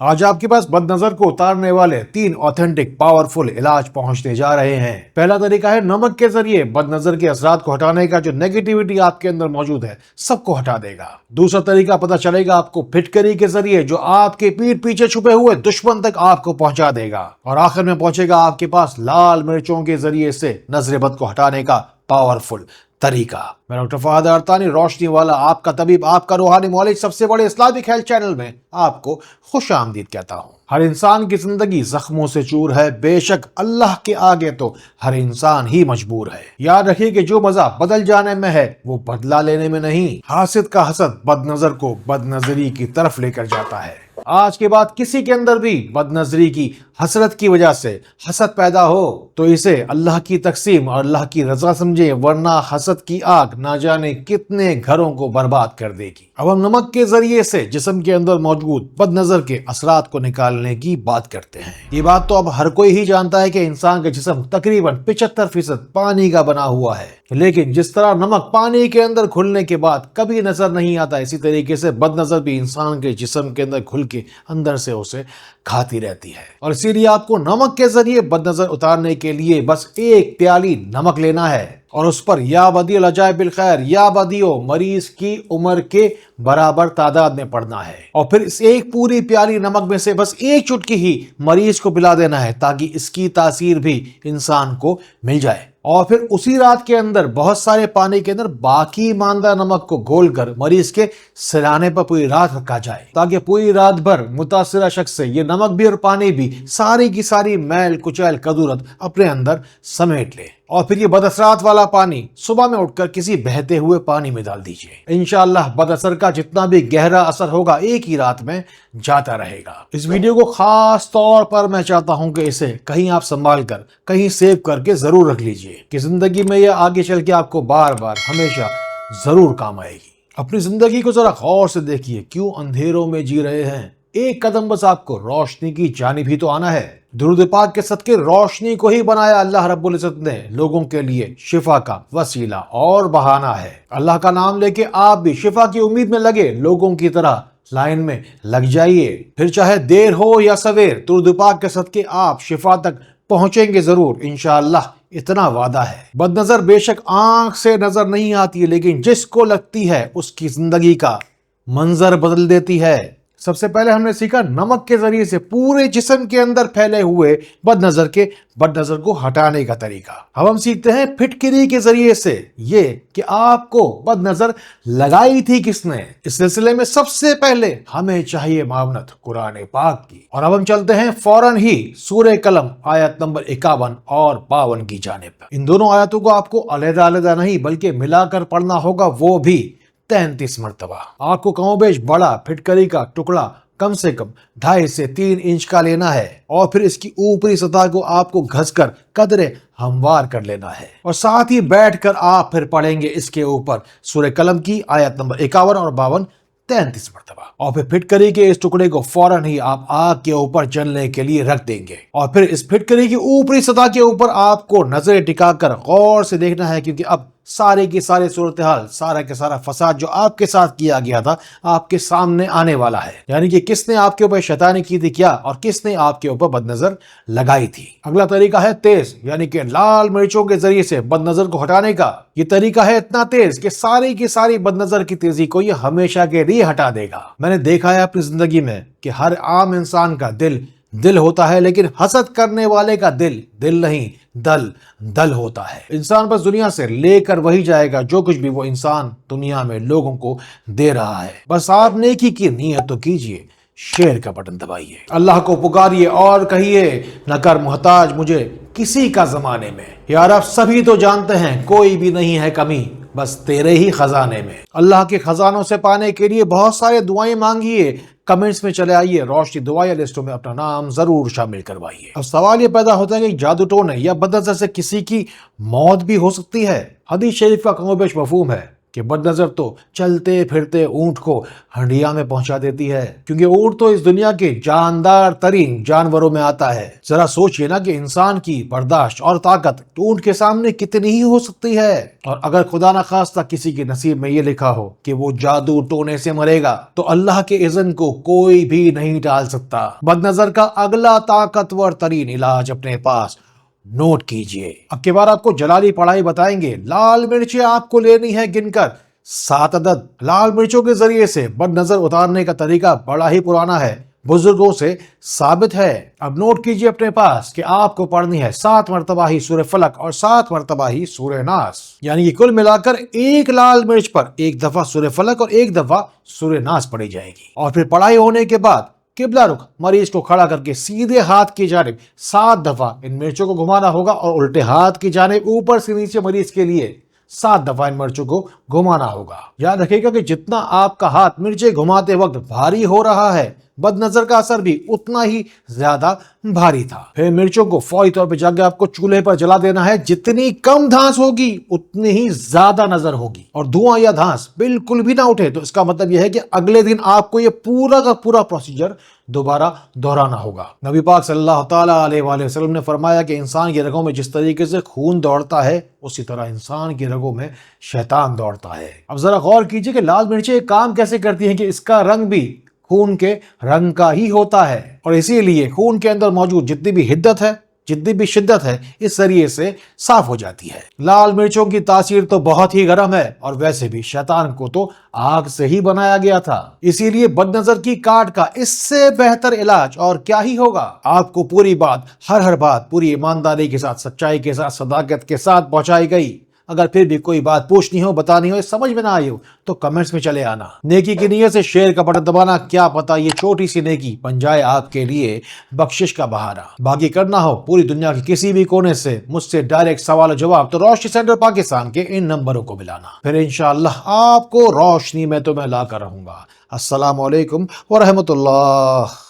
آج آپ کے پاس بد نظر کو اتارنے والے 3 آتھینٹک پاورفل علاج پہنچنے جا رہے ہیں۔ پہلا طریقہ ہے نمک کے ذریعے بد نظر کے اثرات کو ہٹانے کا۔ جو نیگیٹیوٹی آپ کے اندر موجود ہے سب کو ہٹا دے گا۔ دوسرا طریقہ پتہ چلے گا آپ کو پھٹکری کے ذریعے، جو آپ کے پیٹھ پیچھے چھپے ہوئے دشمن تک آپ کو پہنچا دے گا۔ اور آخر میں پہنچے گا آپ کے پاس لال مرچوں کے ذریعے سے نظر بد کو ہٹانے کا پاورفل طریقہ۔ میں ڈاکٹر فہد ارتانی، روشنی والا، آپ کا طبیب، آپ کا روحانی معالج، سب سے بڑے اسلامک ہیلتھ چینل میں آپ کو خوش آمدید کہتا ہوں۔ ہر انسان کی زندگی زخموں سے چور ہے، بے شک اللہ کے آگے تو ہر انسان ہی مجبور ہے۔ یاد رکھیے کہ جو مزہ بدل جانے میں ہے وہ بدلہ لینے میں نہیں۔ حاسد کا حسد بد نظر کو بد نظری کی طرف لے کر جاتا ہے۔ آج کے بعد کسی کے اندر بھی بد نظری کی حسرت کی وجہ سے حسد پیدا ہو تو اسے اللہ کی تقسیم اور اللہ کی رضا سمجھے، ورنہ حسد کی آگ نہ جانے کتنے گھروں کو برباد کر دے گی۔ اب ہم نمک کے ذریعے سے جسم کے اندر موجود بد نظر کے اثرات کو نکالنے کی بات کرتے ہیں۔ یہ بات تو اب ہر کوئی ہی جانتا ہے کہ انسان کا جسم تقریباً 75% پانی کا بنا ہوا ہے، لیکن جس طرح نمک پانی کے اندر گھلنے کے بعد کبھی نظر نہیں آتا، اسی طریقے سے بد نظر بھی انسان کے جسم کے اندر گھل کے اندر سے اسے کھاتی رہتی ہے۔ اور اسی لیے آپ کو نمک کے ذریعے بد نظر اتارنے کے لیے بس 1 پیالی نمک لینا ہے اور اس پر یا بدیع العجائب بالخیر یا بدیع مریض کی عمر کے برابر تعداد میں پڑھنا ہے، اور پھر اس 1 پوری پیالی نمک میں سے بس 1 چٹکی ہی مریض کو پلا دینا ہے تاکہ اس کی تاثیر بھی انسان کو مل جائے۔ اور پھر اسی رات کے اندر بہت سارے پانی کے اندر باقی ماندہ نمک کو گھول کر مریض کے سرانے پر پوری رات رکھا جائے تاکہ پوری رات بھر متاثرہ شخص سے یہ نمک بھی اور پانی بھی ساری کی ساری میل کچیل کدورت اپنے اندر سمیٹ لے۔ اور پھر یہ بد اثرات والا پانی صبح میں اٹھ کر کسی بہتے ہوئے پانی میں ڈال دیجئے۔ انشاءاللہ بد اثر کا جتنا بھی گہرا اثر ہوگا ایک ہی رات میں جاتا رہے گا۔ اس ویڈیو کو خاص طور پر میں چاہتا ہوں کہ اسے کہیں آپ سنبھال کر کہیں سیو کر کے ضرور رکھ لیجئے کہ زندگی میں یہ آگے چل کے آپ کو بار بار ہمیشہ ضرور کام آئے گی۔ اپنی زندگی کو ذرا غور سے دیکھیے، کیوں اندھیروں میں جی رہے ہیں؟ ایک قدم بس آپ کو روشنی کی جانب ہی تو آنا ہے۔ درود پاک کے صدقے روشنی کو ہی بنایا اللہ رب العزت نے لوگوں کے لیے شفا کا وسیلہ اور بہانہ ہے۔ اللہ کا نام لے کے آپ بھی شفا کی امید میں لگے لوگوں کی طرح لائن میں لگ جائیے، پھر چاہے دیر ہو یا سویر، درود پاک کے صدقے آپ شفا تک پہنچیں گے ضرور انشاءاللہ، اتنا وعدہ ہے۔ بد نظر بے شک آنکھ سے نظر نہیں آتی، لیکن جس کو لگتی ہے اس کی زندگی کا منظر بدل دیتی ہے۔ سب سے پہلے ہم نے سیکھا نمک کے ذریعے سے پورے جسم کے اندر پھیلے ہوئے بد نظر کو ہٹانے کا طریقہ۔ اب ہم سیکھتے ہیں پھٹکری کے ذریعے سے یہ کہ آپ کو بد نظر لگائی تھی کس نے۔ اس سلسلے میں سب سے پہلے ہمیں چاہیے معاونت قرآن پاک کی، اور اب ہم چلتے ہیں فوراً ہی سورہ قلم آیت نمبر 51 اور 52 کی جانب۔ ان دونوں آیتوں کو آپ کو علیحدہ علیحدہ نہیں بلکہ ملا کر پڑھنا ہوگا، وہ بھی 33 مرتبہ۔ آپ کو کم و بیش بڑا پھٹکری کا ٹکڑا کم سے کم 2.5 سے 3 انچ کا لینا ہے، اور پھر اس کی اوپری سطح کو آپ کو گھس کر قدرے ہموار کر لینا ہے، اور ساتھ ہی بیٹھ کر آپ پھر پڑھیں گے اس کے اوپر سورہ قلم کی آیت نمبر 51 اور 52 33 مرتبہ۔ اور پھر پھٹکری کے اس ٹکڑے کو فوراً ہی آپ آگ کے اوپر جلنے کے لیے رکھ دیں گے، اور پھر اس پھٹکری کی اوپری سطح کے اوپر آپ کو نظریں ٹکا کر غور سے دیکھنا ہے، کیونکہ اب سارے کی سارے صورتحال، سارا کے سارا فساد جو آپ کے ساتھ کیا گیا تھا آپ کے سامنے آنے والا ہے، یعنی کہ کس نے آپ کے اوپر شیطانی کی تھی کیا، اور کس نے آپ کے اوپر بد نظر لگائی تھی۔ اگلا طریقہ ہے تیز، یعنی کہ لال مرچوں کے ذریعے سے بد نظر کو ہٹانے کا۔ یہ طریقہ ہے اتنا تیز کہ ساری کی ساری بد نظر کی تیزی کو یہ ہمیشہ کے لیے ہٹا دے گا۔ میں نے دیکھا ہے اپنی زندگی میں کہ ہر عام انسان کا دل ہوتا ہے، لیکن حسد کرنے والے کا دل نہیں، دل ہوتا ہے۔ انسان بس دنیا سے لے کر وہی جائے گا جو کچھ بھی وہ انسان دنیا میں لوگوں کو دے رہا ہے۔ بس آپ نیکی کی نیت تو کیجئے، شیئر کا بٹن دبائیے، اللہ کو پکاریے اور کہیے نہ کر محتاج مجھے کسی کا زمانے میں، یا رب سبھی تو جانتے ہیں کوئی بھی نہیں ہے کمی بس تیرے ہی خزانے میں۔ اللہ کے خزانوں سے پانے کے لیے بہت سارے دعائیں مانگیے، کمنٹس میں چلے آئیے، روشنی دعائیں لسٹوں میں اپنا نام ضرور شامل کروائیے۔ اب سوال یہ پیدا ہوتا ہے کہ جادو ٹونے یا بد نظر سے کسی کی موت بھی ہو سکتی ہے؟ حدیث شریف کا کم و بیش مفہوم ہے کہ بد نظر تو چلتے پھرتے اونٹ کو ہنڈیا میں پہنچا دیتی ہے، کیونکہ اونٹ تو اس دنیا کے جاندار ترین جانوروں میں آتا ہے۔ ذرا سوچئے نا کہ انسان کی برداشت اور طاقت اونٹ کے سامنے کتنی ہی ہو سکتی ہے، اور اگر خدا نہ خواستہ کسی کے نصیب میں یہ لکھا ہو کہ وہ جادو ٹونے سے مرے گا تو اللہ کے اذن کو کوئی بھی نہیں ٹال سکتا۔ بد نظر کا اگلا طاقتور ترین علاج اپنے پاس نوٹ کیجئے۔ اب کے بار آپ کو جلالی پڑھائی بتائیں گے۔ لال مرچیں آپ کو لینی ہے گن کر 7 عدد۔ لال مرچوں کے ذریعے سے بد نظر اتارنے کا طریقہ بڑا ہی پرانا ہے، بزرگوں سے ثابت ہے۔ اب نوٹ کیجئے اپنے پاس کہ آپ کو پڑھنی ہے 7 مرتبہ ہی سورہ فلق اور 7 مرتبہ ہی سورہ ناس، یعنی کہ کل ملا کر ایک لال مرچ پر ایک دفعہ سورہ فلق اور ایک دفعہ سورہ ناس پڑھی جائے گی۔ اور پھر پڑھائی ہونے کے بعد قبلہ رخ مریض کو کھڑا کر کے سیدھے ہاتھ کی جانب 7 دفعہ ان مرچوں کو گھمانا ہوگا، اور الٹے ہاتھ کی جانب اوپر سے نیچے مریض کے لیے 7 دفعہ ان مرچوں کو گھمانا ہوگا۔ یاد رکھیے گا کہ جتنا آپ کا ہاتھ مرچیں گھماتے وقت بھاری ہو رہا ہے، بد نظر کا اثر بھی اتنا ہی زیادہ بھاری تھا۔ پھر مرچوں کو فوری طور پہ جا کے آپ کو چولہے پر جلا دینا ہے۔ جتنی کم دھانس ہوگی اتنی ہی زیادہ نظر ہوگی، اور دھواں یا دھانس بالکل بھی نہ اٹھے تو اس کا مطلب یہ ہے کہ اگلے دن آپ کو یہ پورا کا پورا پروسیجر دوبارہ دہرانا ہوگا۔ نبی پاک صلی اللہ تعالیٰ علیہ وآلہ وسلم نے فرمایا کہ انسان کی رگوں میں جس طریقے سے خون دوڑتا ہے اسی طرح انسان کی رگوں میں شیطان دوڑتا ہے۔ اب ذرا غور کیجئے کہ لال مرچیں کام کیسے کرتی ہیں کہ اس کا رنگ بھی خون کے رنگ کا ہی ہوتا ہے، اور اسی لیے خون کے اندر موجود جتنی بھی حدت ہے، جتنی بھی شدت ہے، اس ذریعے سے صاف ہو جاتی ہے۔ لال مرچوں کی تاثیر تو بہت ہی گرم ہے، اور ویسے بھی شیطان کو تو آگ سے ہی بنایا گیا تھا، اسی لیے بد نظر کی کاٹ کا اس سے بہتر علاج اور کیا ہی ہوگا۔ آپ کو پوری بات، ہر بات پوری ایمانداری کے ساتھ، سچائی کے ساتھ، صداقت کے ساتھ پہنچائی گئی۔ اگر پھر بھی کوئی بات پوچھنی ہو، بتانی ہو، سمجھ میں نہ آئی ہو تو کمنٹس میں چلے آنا۔ نیکی کی نیت سے شیئر کا بٹن دبانا، کیا پتا یہ چھوٹی سی نیکی بن جائے آپ کے لیے بخشش کا بہانہ۔ باقی کرنا ہو پوری دنیا کے کسی بھی کونے سے مجھ سے ڈائریکٹ سوال و جواب تو روشنی سینٹر پاکستان کے ان نمبروں کو ملانا، پھر انشاءاللہ آپ کو روشنی میں تو میں لا کر رہوں گا۔ السلام علیکم ورحمۃ اللہ۔